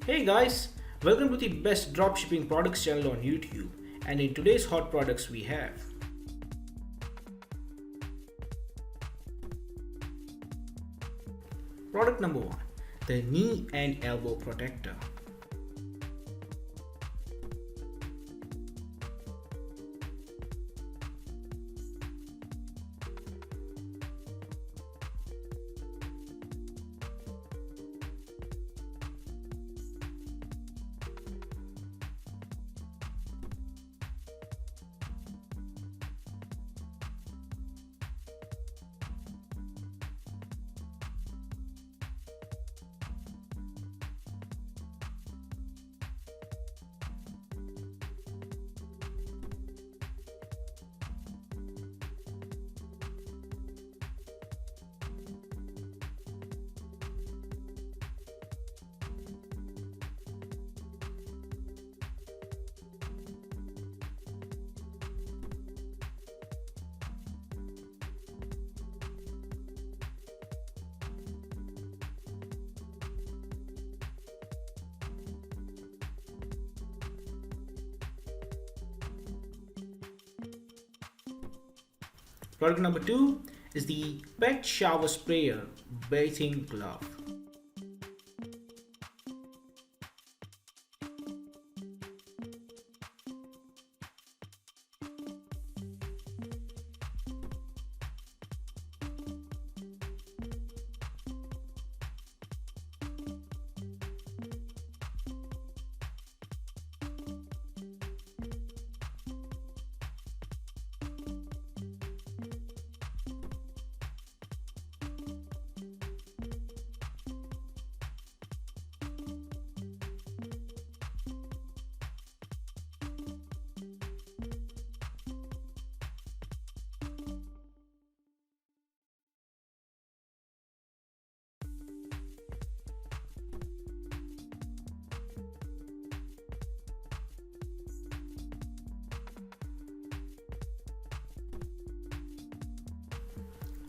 Hey guys, welcome to the best dropshipping products channel on YouTube. And in today's hot products we have product number 1, the knee and elbow protector. Product number 2 is the pet shower sprayer bathing glove.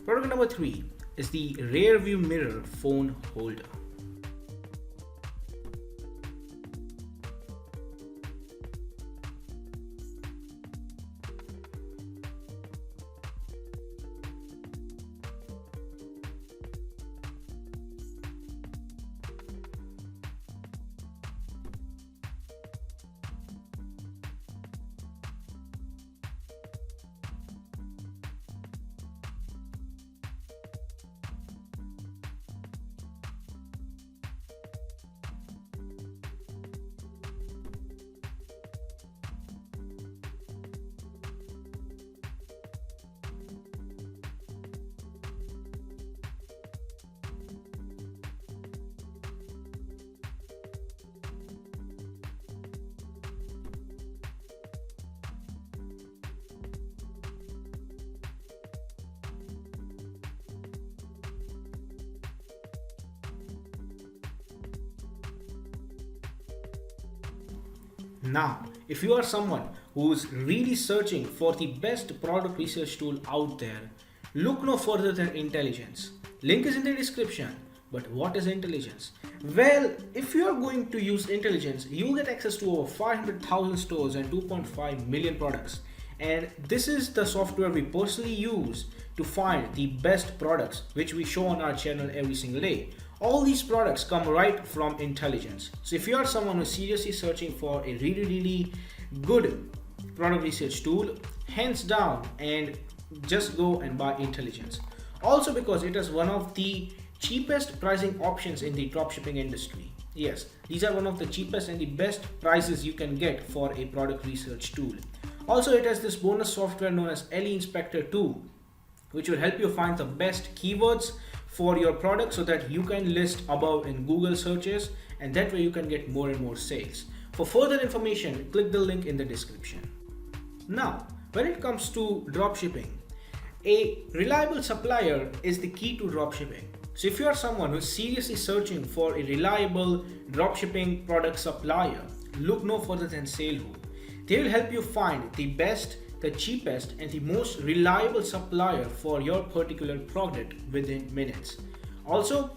Product number 3 is the rear view mirror phone holder. Now, if you are someone who's really searching for the best product research tool out there, look no further than Intelligence. Link is in the description. But what is Intelligence? Well, if you are going to use Intelligence, you get access to over 500,000 stores and 2.5 million products. And this is the software we personally use to find the best products which we show on our channel every single day. All these products come right from Intelligence. So if you are someone who's seriously searching for a really good product research tool, hands down, and just go and buy Intelligence. Also because it is one of the cheapest pricing options in the dropshipping industry. Yes, these are one of the cheapest and the best prices you can get for a product research tool. Also, it has this bonus software known as LE Inspector 2, which will help you find the best keywords for your product so that you can list above in Google searches, and that way you can get more and more sales. For further information, click the link in the description. Now, when it comes to dropshipping, a reliable supplier is the key to dropshipping. So if you are someone who is seriously searching for a reliable dropshipping product supplier, look no further than SaleWho. They will help you find the best, the cheapest, and the most reliable supplier for your particular product within minutes. Also,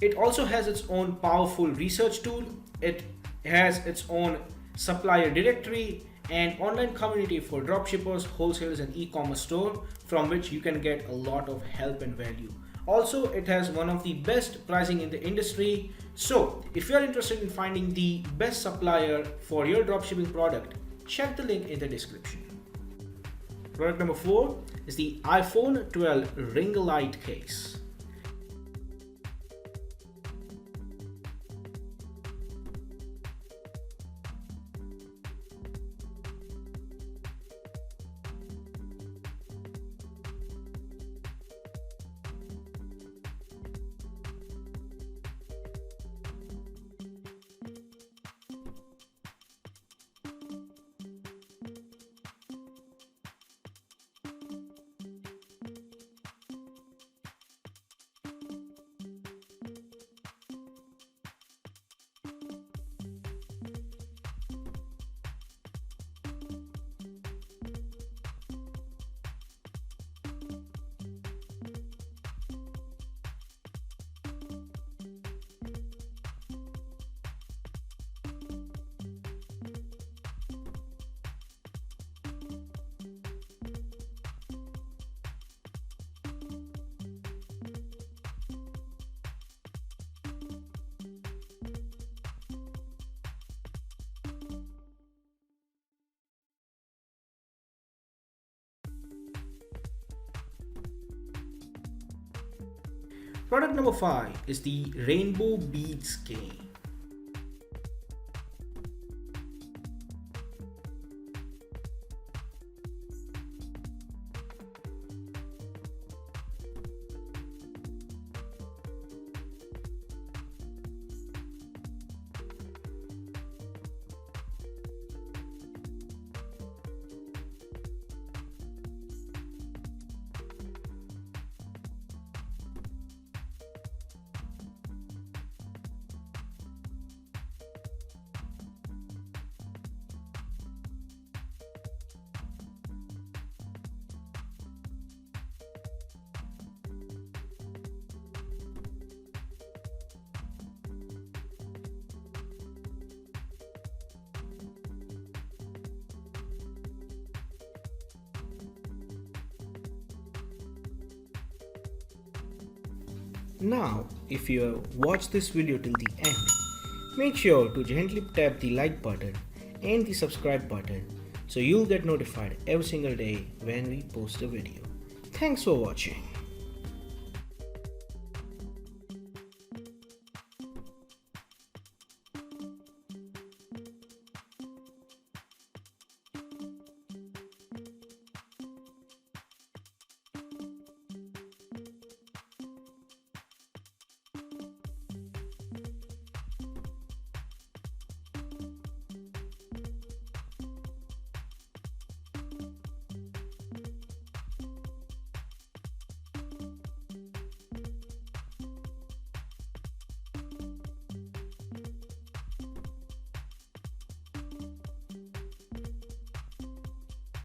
It also has its own powerful research tool. It has its own supplier directory and online community for dropshippers, wholesalers, and e-commerce store from which you can get a lot of help and value. Also, it has one of the best pricing in the industry. So, if you are interested in finding the best supplier for your dropshipping product, check the link in the description. Product number 4 is the iPhone 12 ring light case. Product number 5 is the rainbow beads cane. Now, if you have watched this video till the end, make sure to gently tap the like button and the subscribe button so you'll get notified every single day when we post a video. Thanks for watching.